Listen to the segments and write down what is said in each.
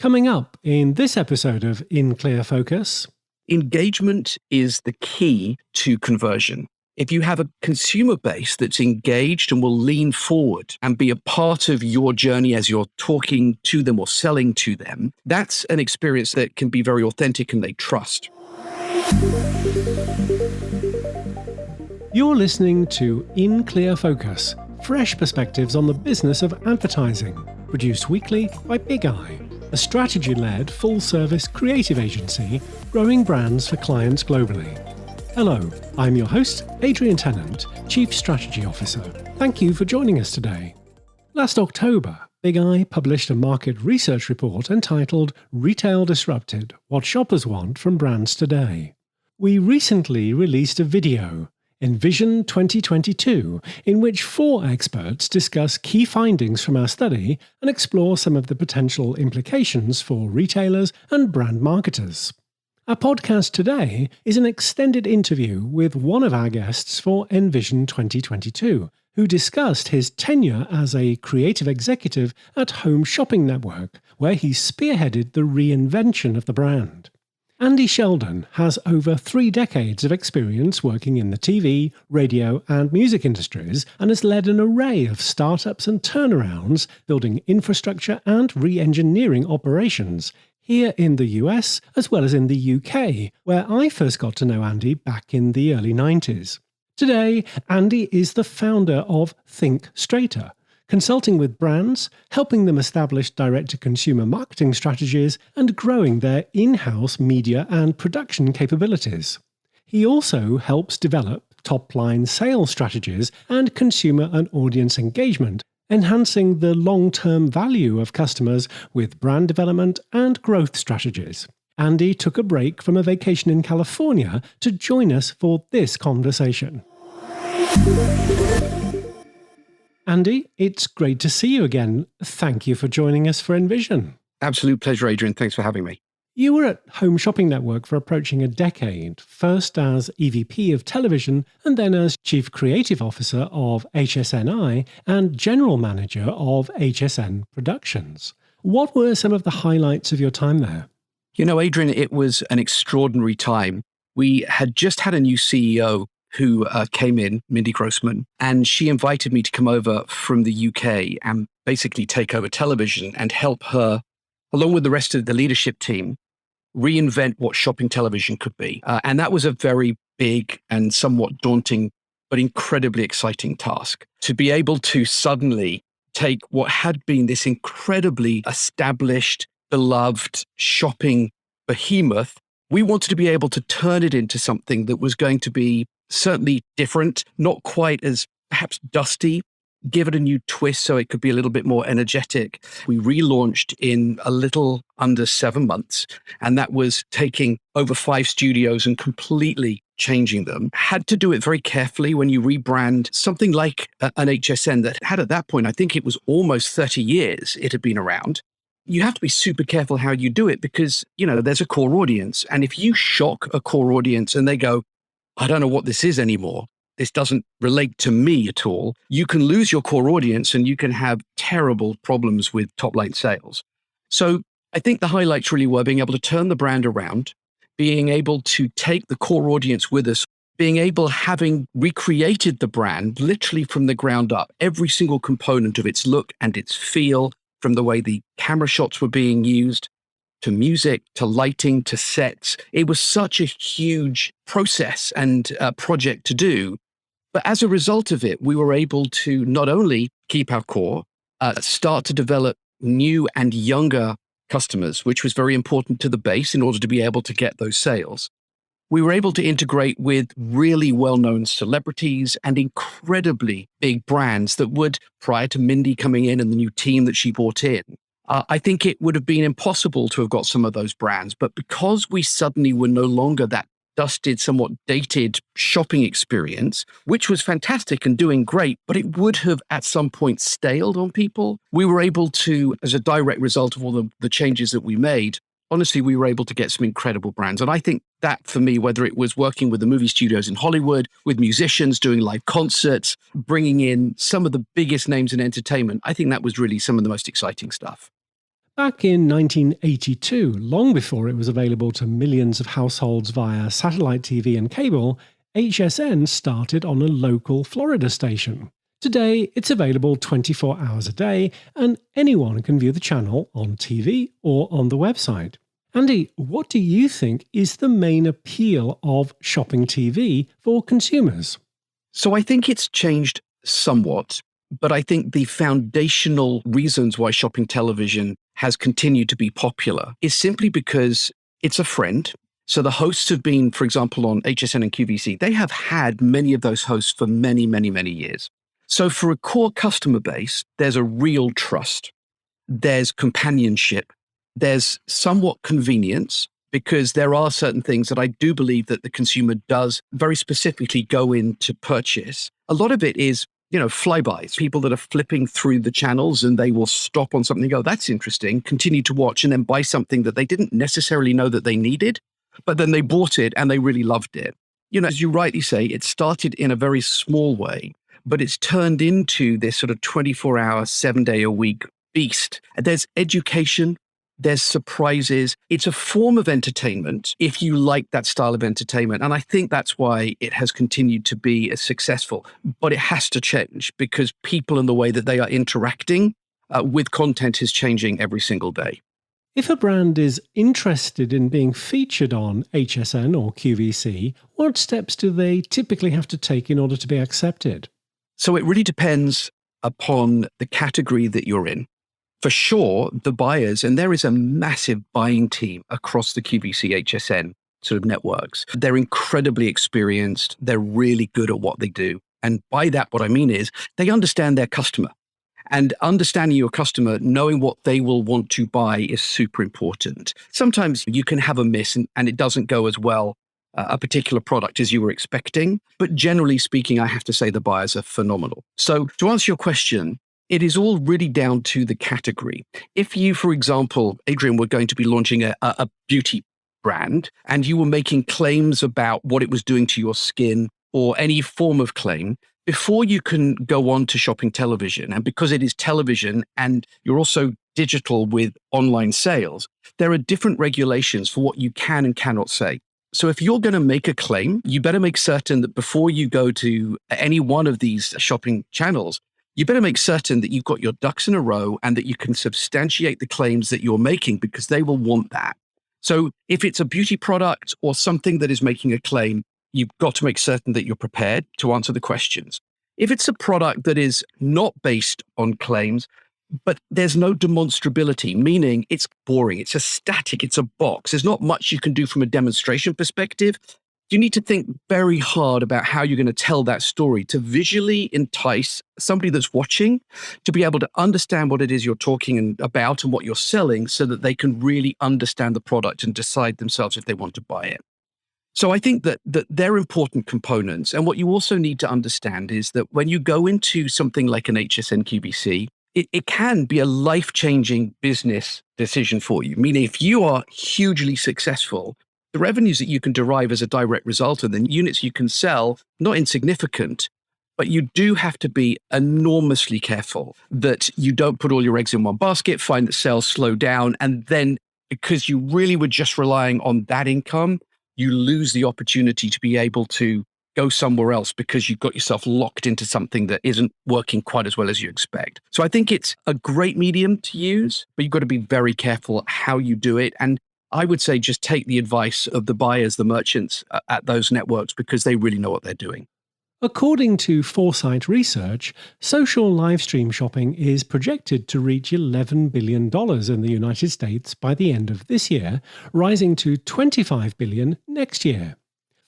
Coming up in this episode of In Clear Focus. Engagement is the key to conversion. If you have a consumer base that's engaged and will lean forward and be a part of your journey as you're talking to them or selling to them, that's an experience that can be very authentic and they trust. You're listening to In Clear Focus, fresh perspectives on the business of advertising, produced weekly by Bigeye, a strategy-led, full-service creative agency growing brands for clients globally. Hello, I'm your host, Adrian Tennant, Chief Strategy Officer. Thank you for joining us today. Last October, Bigeye published a market research report entitled Retail Disrupted: What Shoppers Want from Brands Today. We recently released a video, ENVISION 2022, in which 4 experts discuss key findings from our study and explore some of the potential implications for retailers and brand marketers. Our podcast today is an extended interview with one of our guests for ENVISION 2022, who discussed his tenure as a creative executive at Home Shopping Network, where he spearheaded the reinvention of the brand. Andy Sheldon has over 3 decades of experience working in the TV, radio, and music industries and has led an array of startups and turnarounds, building infrastructure and re-engineering operations here in the US as well as in the UK, where I first got to know Andy back in the early 90s. Today, Andy is the founder of Think Straighter, consulting with brands, helping them establish direct-to-consumer marketing strategies, and growing their in-house media and production capabilities. He also helps develop top-line sales strategies and consumer and audience engagement, enhancing the long-term value of customers with brand development and growth strategies. Andy took a break from a vacation in California to join us for this conversation. Andy, it's great to see you again. Thank you for joining us for ENVISION. Absolute pleasure, Adrian. Thanks for having me. You were at Home Shopping Network for approaching a decade, first as EVP of Television and then as Chief Creative Officer of HSNI and General Manager of HSN Productions. What were some of the highlights of your time there? You know, Adrian, it was an extraordinary time. We had just had a new CEO who came in, Mindy Grossman, and she invited me to come over from the UK and basically take over television and help her, along with the rest of the leadership team, reinvent what shopping television could be. And that was a very big and somewhat daunting, but incredibly exciting task. To be able to suddenly take what had been this incredibly established, beloved shopping behemoth, we wanted to be able to turn it into something that was going to be certainly different, not quite as perhaps dusty, give it a new twist so it could be a little bit more energetic. We relaunched in a little under 7 months, and that was taking over 5 studios and completely changing them. Had to do it very carefully when you rebrand something like an HSN that had at that point, I think it was almost 30 years it had been around. You have to be super careful how you do it because, you know, there's a core audience. And if you shock a core audience and they go, I don't know what this is anymore, this doesn't relate to me at all, you can lose your core audience and you can have terrible problems with top-line sales. So I think the highlights really were being able to turn the brand around, being able to take the core audience with us, being able, having recreated the brand literally from the ground up, every single component of its look and its feel, from the way the camera shots were being used, to music, to lighting, to sets. It was such a huge process and project to do. But as a result of it, we were able to not only keep our core, start to develop new and younger customers, which was very important to the base in order to be able to get those sales. We were able to integrate with really well-known celebrities and incredibly big brands that would, prior to Mindy coming in and the new team that she brought in, I think it would have been impossible to have got some of those brands. But because we suddenly were no longer that dusted, somewhat dated shopping experience, which was fantastic and doing great, but it would have at some point staled on people, we were able to, as a direct result of all the changes that we made, honestly, we were able to get some incredible brands. And I think that for me, whether it was working with the movie studios in Hollywood, with musicians doing live concerts, bringing in some of the biggest names in entertainment, I think that was really some of the most exciting stuff. Back in 1982, long before it was available to millions of households via satellite TV and cable, HSN started on a local Florida station. Today, it's available 24 hours a day, and anyone can view the channel on TV or on the website. Andy, what do you think is the main appeal of shopping TV for consumers? So I think it's changed somewhat, but I think the foundational reasons why shopping television has continued to be popular is simply because it's a friend. So the hosts have been, for example, on HSN and QVC, they have had many of those hosts for many, many, many years. So for a core customer base, there's a real trust. There's companionship. There's somewhat convenience, because there are certain things that I do believe that the consumer does very specifically go in to purchase. A lot of it is, flybys, people that are flipping through the channels and they will stop on something and go, that's interesting, continue to watch, and then buy something that they didn't necessarily know that they needed, but then they bought it and they really loved it. As you rightly say, it started in a very small way, but it's turned into this sort of 24-hour, 7-day-a-week beast. There's education. There's surprises. It's a form of entertainment if you like that style of entertainment. And I think that's why it has continued to be as successful. But it has to change because people and the way that they are interacting with content is changing every single day. If a brand is interested in being featured on HSN or QVC, what steps do they typically have to take in order to be accepted? So it really depends upon the category that you're in. For sure, the buyers, and there is a massive buying team across the QVC HSN sort of networks. They're incredibly experienced. They're really good at what they do. And by that, what I mean is they understand their customer. And understanding your customer, knowing what they will want to buy is super important. Sometimes you can have a miss and it doesn't go as well, a particular product as you were expecting. But generally speaking, I have to say the buyers are phenomenal. So to answer your question, it is all really down to the category. If you, for example, Adrian, were going to be launching a beauty brand and you were making claims about what it was doing to your skin or any form of claim, before you can go on to shopping television, and because it is television and you're also digital with online sales, there are different regulations for what you can and cannot say. So if you're going to make a claim, you better make certain that before you go to any one of these shopping channels, you better make certain that you've got your ducks in a row and that you can substantiate the claims that you're making, because they will want that. So if it's a beauty product or something that is making a claim, you've got to make certain that you're prepared to answer the questions. If it's a product that is not based on claims, but there's no demonstrability, meaning it's boring, it's a static, it's a box, there's not much you can do from a demonstration perspective, you need to think very hard about how you're going to tell that story to visually entice somebody that's watching to be able to understand what it is you're talking about and what you're selling, so that they can really understand the product and decide themselves if they want to buy it. So I think that they're important components. And what you also need to understand is that when you go into something like an HSN QVC, it can be a life-changing business decision for you. Meaning if you are hugely successful, the revenues that you can derive as a direct result and the units you can sell, not insignificant, but you do have to be enormously careful that you don't put all your eggs in one basket, find that sales slow down, and then because you really were just relying on that income, you lose the opportunity to be able to go somewhere else because you've got yourself locked into something that isn't working quite as well as you expect. So I think it's a great medium to use, but you've got to be very careful how you do it. And I would say just take the advice of the buyers, the merchants at those networks, because they really know what they're doing. According to Foresight Research, social live stream shopping is projected to reach $11 billion in the United States by the end of this year, rising to $25 billion next year.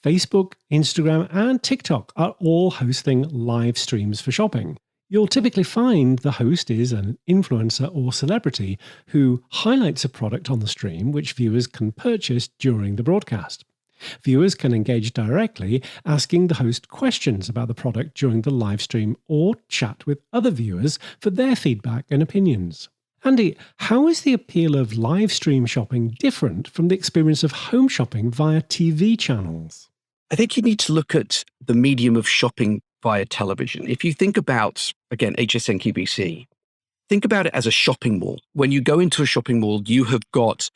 Facebook, Instagram, and TikTok are all hosting live streams for shopping. You'll typically find the host is an influencer or celebrity who highlights a product on the stream which viewers can purchase during the broadcast. Viewers can engage directly, asking the host questions about the product during the live stream or chat with other viewers for their feedback and opinions. Andy, how is the appeal of live stream shopping different from the experience of home shopping via TV channels? I think you need to look at the medium of shopping via television. If you think about, again, HSN QVC, think about it as a shopping mall. When you go into a shopping mall, you have got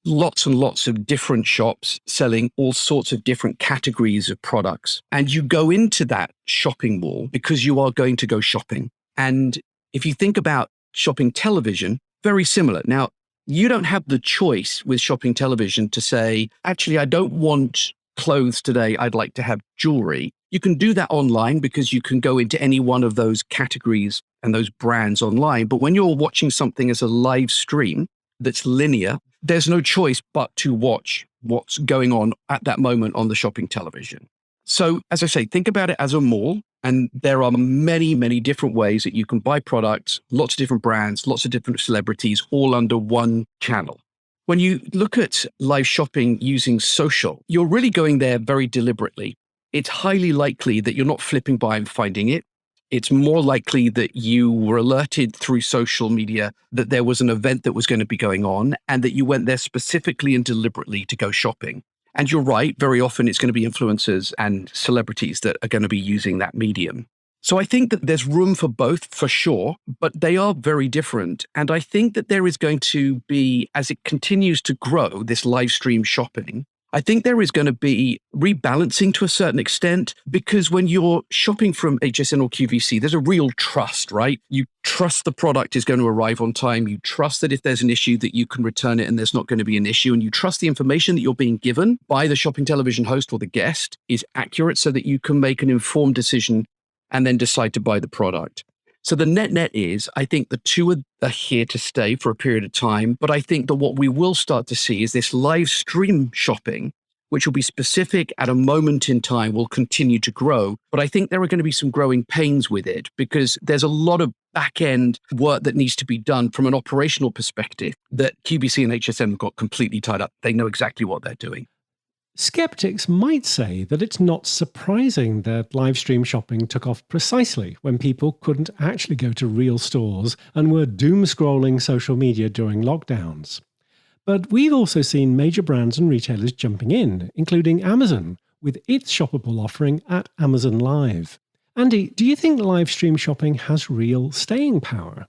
lots and lots of different shops selling all sorts of different categories of products. And you go into that shopping mall because you are going to go shopping. And if you think about shopping television, very similar. Now, you don't have the choice with shopping television to say, actually, I don't want clothes today. I'd like to have jewelry. You can do that online because you can go into any one of those categories and those brands online. But when you're watching something as a live stream that's linear, there's no choice but to watch what's going on at that moment on the shopping television. So as I say, think about it as a mall. And there are many, many different ways that you can buy products, lots of different brands, lots of different celebrities, all under one channel. When you look at live shopping using social, you're really going there very deliberately. It's highly likely that you're not flipping by and finding it. It's more likely that you were alerted through social media that there was an event that was going to be going on and that you went there specifically and deliberately to go shopping. And you're right, very often it's going to be influencers and celebrities that are going to be using that medium. So I think that there's room for both for sure, but they are very different. And I think that there is going to be, as it continues to grow, this live stream shopping, I think there is going to be rebalancing to a certain extent, because when you're shopping from HSN or QVC, there's a real trust, right? You trust the product is going to arrive on time. You trust that if there's an issue that you can return it and there's not going to be an issue. And you trust the information that you're being given by the shopping television host or the guest is accurate so that you can make an informed decision and then decide to buy the product. So the net is, I think the two are here to stay for a period of time. But I think that what we will start to see is this live stream shopping, which will be specific at a moment in time, will continue to grow. But I think there are going to be some growing pains with it because there's a lot of back-end work that needs to be done from an operational perspective that QVC and HSN have got completely tied up. They know exactly what they're doing. Skeptics might say that it's not surprising that live stream shopping took off precisely when people couldn't actually go to real stores and were doom-scrolling social media during lockdowns. But we've also seen major brands and retailers jumping in, including Amazon, with its shoppable offering at Amazon Live. Andy, do you think live stream shopping has real staying power?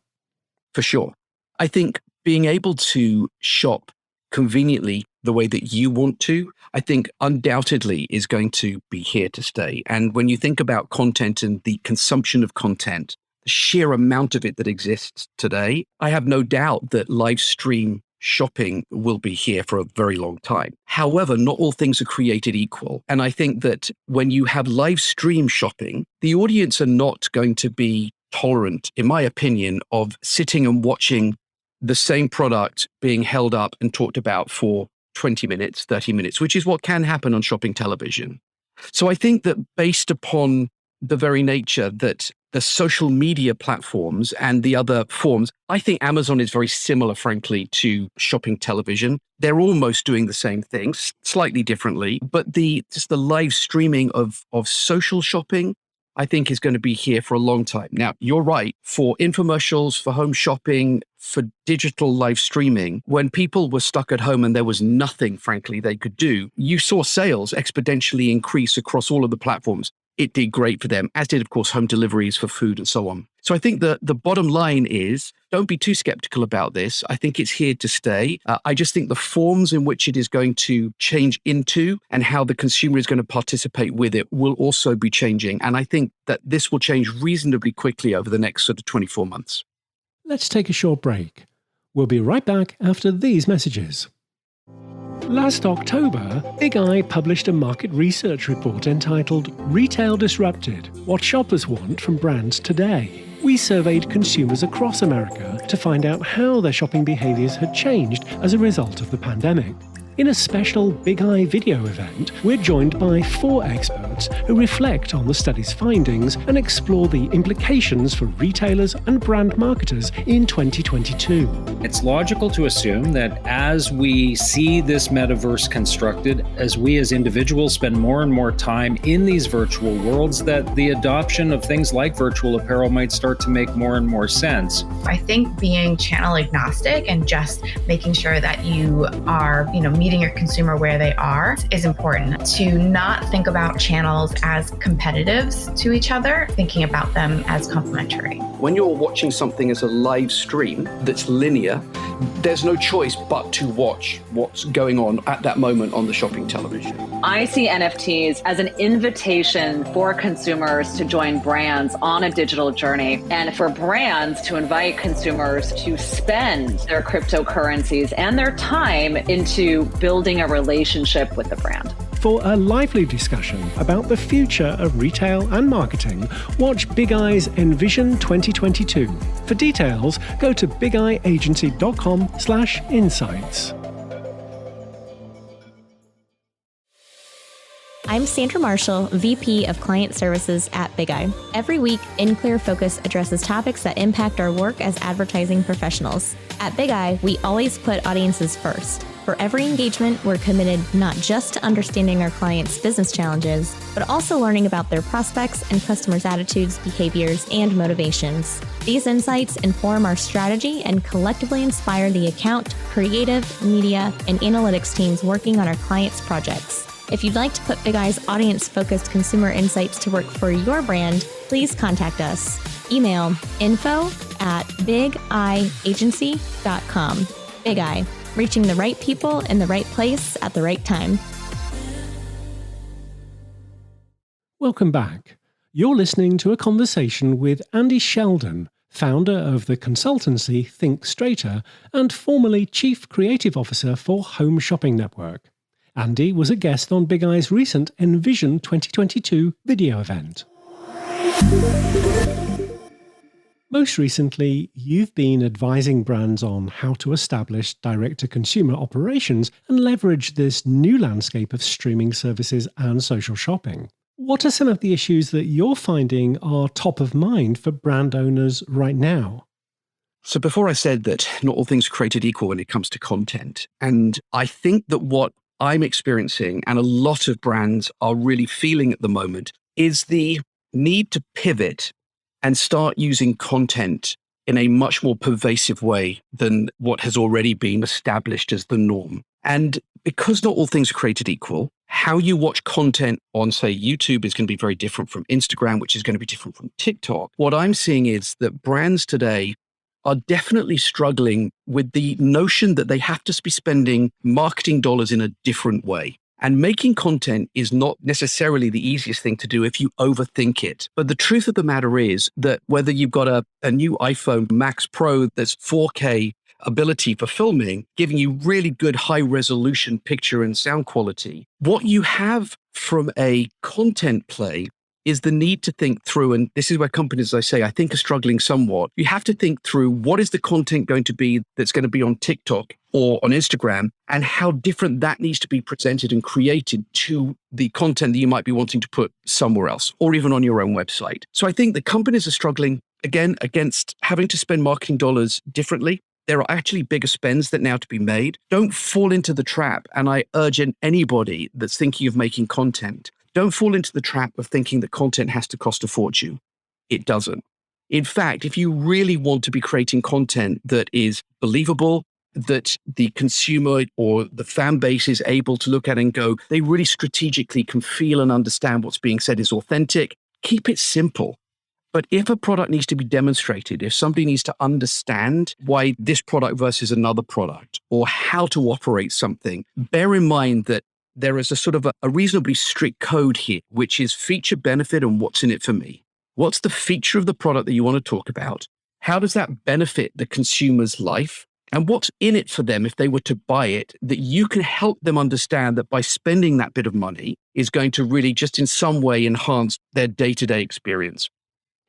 For sure. I think being able to shop conveniently the way that you want to, I think undoubtedly is going to be here to stay. And when you think about content and the consumption of content, the sheer amount of it that exists today, I have no doubt that live stream shopping will be here for a very long time. However, not all things are created equal. And I think that when you have live stream shopping, the audience are not going to be tolerant, in my opinion, of sitting and watching the same product being held up and talked about for 20 minutes, 30 minutes, which is what can happen on shopping television. So I think that based upon the very nature that the social media platforms and the other forms, I think Amazon is very similar, frankly, to shopping television. They're almost doing the same things, slightly differently, but just the live streaming of social shopping, I think is going to be here for a long time. Now, you're right, for infomercials, for home shopping, for digital live streaming, when people were stuck at home and there was nothing, frankly, they could do, you saw sales exponentially increase across all of the platforms. It did great for them, as did, of course, home deliveries for food and so on. So I think the bottom line is, don't be too skeptical about this. I think it's here to stay. I just think the forms in which it is going to change into and how the consumer is going to participate with it will also be changing. And I think that this will change reasonably quickly over the next sort of 24 months. Let's take a short break. We'll be right back after these messages. Last October, Bigeye published a market research report entitled Retail Disrupted: What Shoppers Want from Brands Today. We surveyed consumers across America to find out how their shopping behaviors had changed as a result of the pandemic. In a special Bigeye video event, we're joined by 4 experts who reflect on the study's findings and explore the implications for retailers and brand marketers in 2022. It's logical to assume that as we see this metaverse constructed, as we as individuals spend more and more time in these virtual worlds, that the adoption of things like virtual apparel might start to make more and more sense. I think being channel agnostic and just making sure that you are, meeting your consumer where they are is important. To not think about channels as competitives to each other, thinking about them as complementary. When you're watching something as a live stream that's linear, there's no choice but to watch what's going on at that moment on the shopping television. I see NFTs as an invitation for consumers to join brands on a digital journey, and for brands to invite consumers to spend their cryptocurrencies and their time into building a relationship with the brand. For a lively discussion about the future of retail and marketing, watch Bigeye's ENVISION 2022. For details, go to bigeyeagency.com/insights. I'm Sandra Marshall, VP of Client Services at Bigeye. Every week, In Clear Focus addresses topics that impact our work as advertising professionals. At Bigeye, we always put audiences first. For every engagement, we're committed not just to understanding our clients' business challenges, but also learning about their prospects and customers' attitudes, behaviors, and motivations. These insights inform our strategy and collectively inspire the account, creative, media, and analytics teams working on our clients' projects. If you'd like to put Bigeye's audience-focused consumer insights to work for your brand, please contact us. Email info@bigeyeagency.com. Bigeye, reaching the right people in the right place at the right time. Welcome back. You're listening to a conversation with Andy Sheldon, founder of the consultancy Think Straighter and formerly Chief Creative Officer for Home Shopping Network. Andy was a guest on Bigeye's recent ENVISION 2022 video event. Most recently, you've been advising brands on how to establish direct-to-consumer operations and leverage this new landscape of streaming services and social shopping. What are some of the issues that you're finding are top of mind for brand owners right now? So before I said that not all things are created equal when it comes to content, and I think that what I'm experiencing and a lot of brands are really feeling at the moment is the need to pivot and start using content in a much more pervasive way than what has already been established as the norm. And because not all things are created equal, how you watch content on, say, YouTube is going to be very different from Instagram, which is going to be different from TikTok. What I'm seeing is that brands today are definitely struggling with the notion that they have to be spending marketing dollars in a different way. And making content is not necessarily the easiest thing to do if you overthink it. But the truth of the matter is that whether you've got a new iPhone Max Pro that's 4K ability for filming, giving you really good high resolution picture and sound quality, what you have from a content play is the need to think through, and this is where companies, as I say, I think are struggling somewhat. You have to think through what is the content going to be that's going to be on TikTok or on Instagram, and how different that needs to be presented and created to the content that you might be wanting to put somewhere else, or even on your own website. So I think the companies are struggling, again, against having to spend marketing dollars differently. There are actually bigger spends that now to be made. Don't fall into the trap, and I urge anybody that's thinking of making content, don't fall into the trap of thinking that content has to cost a fortune. It doesn't. In fact, if you really want to be creating content that is believable, that the consumer or the fan base is able to look at and go, they really strategically can feel and understand what's being said is authentic, keep it simple. But if a product needs to be demonstrated, if somebody needs to understand why this product versus another product, or how to operate something, bear in mind that there is a sort of a reasonably strict code here, which is feature, benefit, and what's in it for me. What's the feature of the product that you want to talk about? How does that benefit the consumer's life? And what's in it for them if they were to buy it, that you can help them understand that by spending that bit of money is going to really just in some way enhance their day-to-day experience.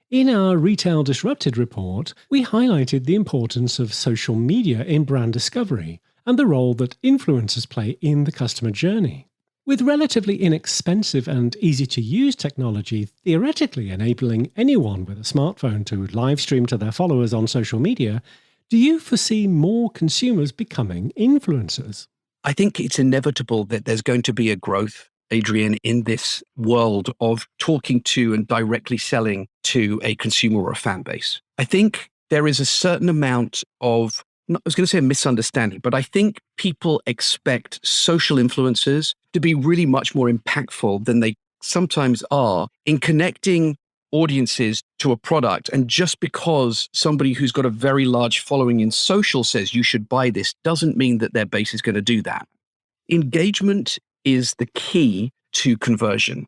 In our Retail Disrupted report, we highlighted the importance of social media in brand discovery and the role that influencers play in the customer journey. With relatively inexpensive and easy-to-use technology theoretically enabling anyone with a smartphone to live stream to their followers on social media, do you foresee more consumers becoming influencers? I think it's inevitable that there's going to be a growth, Adrian, in this world of talking to and directly selling to a consumer or a fan base. I think there is a certain amount of I was going to say a misunderstanding, but I think people expect social influencers to be really much more impactful than they sometimes are in connecting audiences to a product. And just because somebody who's got a very large following in social says you should buy this doesn't mean that their base is going to do that. Engagement is the key to conversion.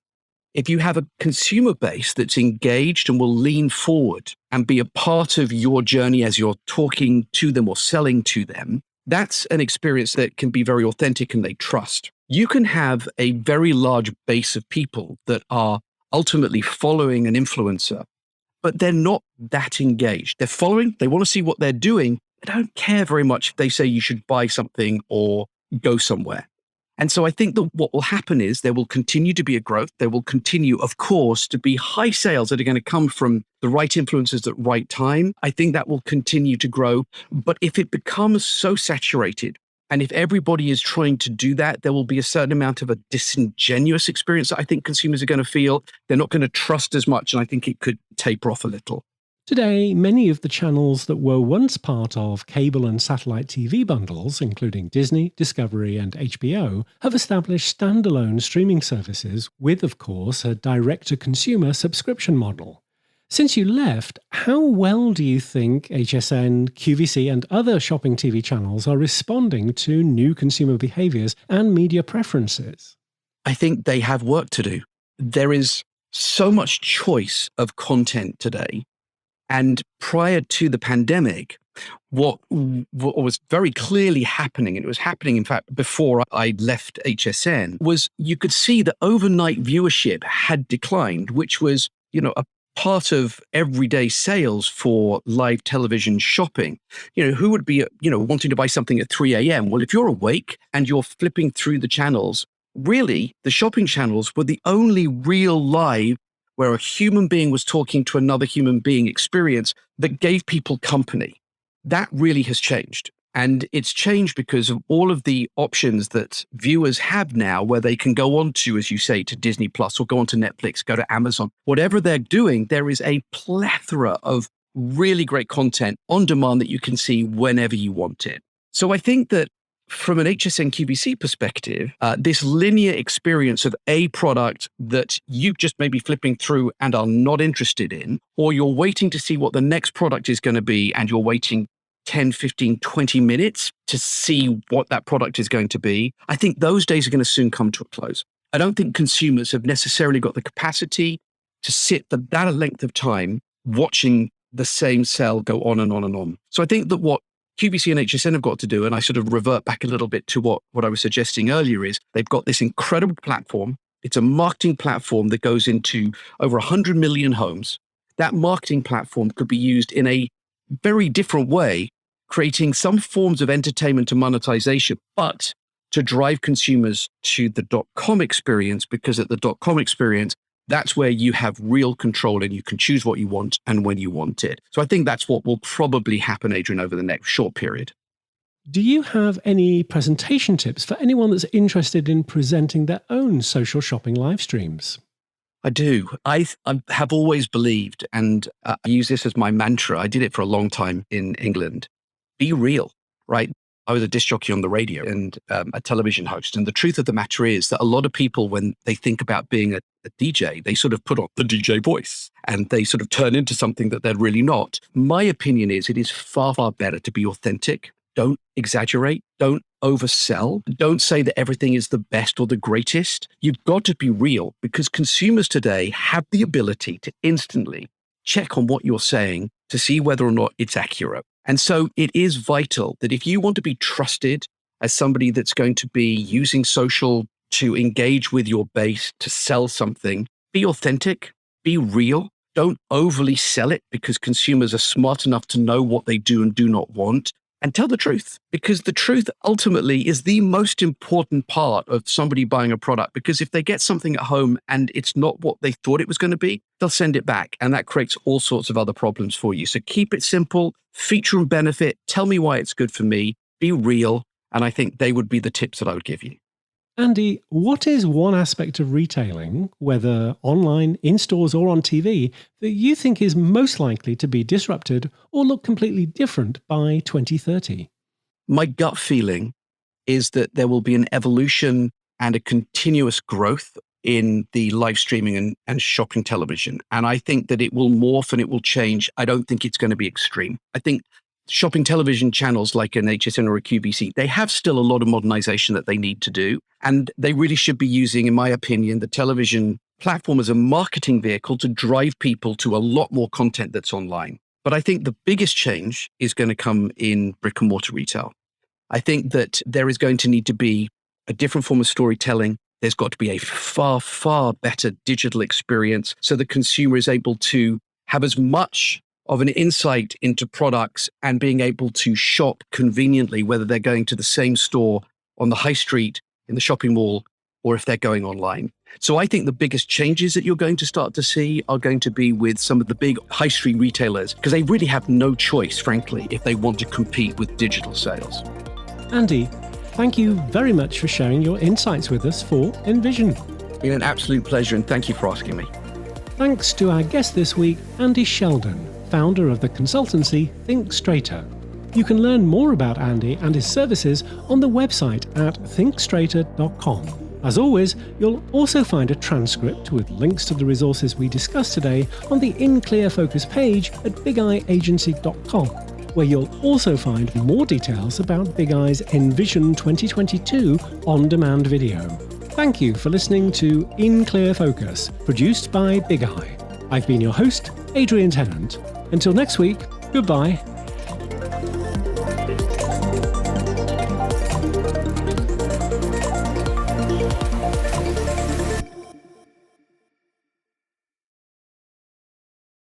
If you have a consumer base that's engaged and will lean forward and be a part of your journey as you're talking to them or selling to them, that's an experience that can be very authentic and they trust. You can have a very large base of people that are ultimately following an influencer, but they're not that engaged. They're following, they want to see what they're doing. They don't care very much if they say you should buy something or go somewhere. And so I think that what will happen is there will continue to be a growth. There will continue, of course, to be high sales that are going to come from the right influencers at the right time. I think that will continue to grow. But if it becomes so saturated, and if everybody is trying to do that, there will be a certain amount of a disingenuous experience that I think consumers are going to feel. They're not going to trust as much, and I think it could taper off a little. Today, many of the channels that were once part of cable and satellite TV bundles, including Disney, Discovery, and HBO, have established standalone streaming services with, of course, a direct-to-consumer subscription model. Since you left, how well do you think HSN, QVC, and other shopping TV channels are responding to new consumer behaviors and media preferences? I think they have work to do. There is so much choice of content today. And prior to the pandemic, what was very clearly happening, and it was happening, in fact, before I left HSN, was you could see that overnight viewership had declined, which was, a part of everyday sales for live television shopping. Who would be, wanting to buy something at 3 a.m.? Well, if you're awake and you're flipping through the channels, really, the shopping channels were the only real live where a human being was talking to another human being experience that gave people company. That really has changed. And it's changed because of all of the options that viewers have now, where they can go on to, as you say, to Disney Plus or go on to Netflix, go to Amazon. Whatever they're doing, there is a plethora of really great content on demand that you can see whenever you want it. So I think that from an HSN QVC perspective, this linear experience of a product that you just may be flipping through and are not interested in, or you're waiting to see what the next product is going to be and you're waiting 10, 15, 20 minutes to see what that product is going to be, I think those days are going to soon come to a close. I don't think consumers have necessarily got the capacity to sit for that length of time watching the same sale go on and on and on. So I think that what QVC and HSN have got to do, and I sort of revert back a little bit to what I was suggesting earlier, is they've got this incredible platform. It's a marketing platform that goes into over 100 million homes. That marketing platform could be used in a very different way, creating some forms of entertainment and monetization, but to drive consumers to the .com experience, because at the .com experience, that's where you have real control and you can choose what you want and when you want it. So I think that's what will probably happen, Adrian, over the next short period. Do you have any presentation tips for anyone that's interested in presenting their own social shopping live streams? I do. I have always believed, and I use this as my mantra. I did it for a long time in England. Be real, right? I was a disc jockey on the radio and a television host. And the truth of the matter is that a lot of people, when they think about being a DJ, they sort of put on the DJ voice and they sort of turn into something that they're really not. My opinion is it is far, far better to be authentic. Don't exaggerate. Don't oversell. Don't say that everything is the best or the greatest. You've got to be real, because consumers today have the ability to instantly check on what you're saying to see whether or not it's accurate. And so it is vital that if you want to be trusted as somebody that's going to be using social to engage with your base, to sell something, be authentic, be real. Don't overly sell it, because consumers are smart enough to know what they do and do not want. And tell the truth, because the truth ultimately is the most important part of somebody buying a product. Because if they get something at home and it's not what they thought it was going to be, they'll send it back. And that creates all sorts of other problems for you. So keep it simple, feature and benefit, tell me why it's good for me, be real. And I think they would be the tips that I would give you. Andy, what is one aspect of retailing, whether online, in stores or on TV, that you think is most likely to be disrupted or look completely different by 2030? My gut feeling is that there will be an evolution and a continuous growth in the live streaming and shopping television. And I think that it will morph and it will change. I don't think it's going to be extreme. I think shopping television channels like an HSN or a QVC, they have still a lot of modernization that they need to do. And they really should be using, in my opinion, the television platform as a marketing vehicle to drive people to a lot more content that's online. But I think the biggest change is going to come in brick and mortar retail. I think that there is going to need to be a different form of storytelling. There's got to be a far, far better digital experience so the consumer is able to have as much of an insight into products and being able to shop conveniently, whether they're going to the same store on the high street, in the shopping mall, or if they're going online. So I think the biggest changes that you're going to start to see are going to be with some of the big high street retailers, because they really have no choice, frankly, if they want to compete with digital sales. Andy, thank you very much for sharing your insights with us for ENVISION. It's been an absolute pleasure, and thank you for asking me. Thanks to our guest this week, Andy Sheldon, founder of the consultancy Think Straighter. You can learn more about Andy and his services on the website at thinkstraighter.com. As always, you'll also find a transcript with links to the resources we discussed today on the In Clear Focus page at bigeyeagency.com, where you'll also find more details about Bigeye's ENVISION 2022 on-demand video. Thank you for listening to In Clear Focus, produced by Bigeye. I've been your host, Adrian Tennant. Until next week, goodbye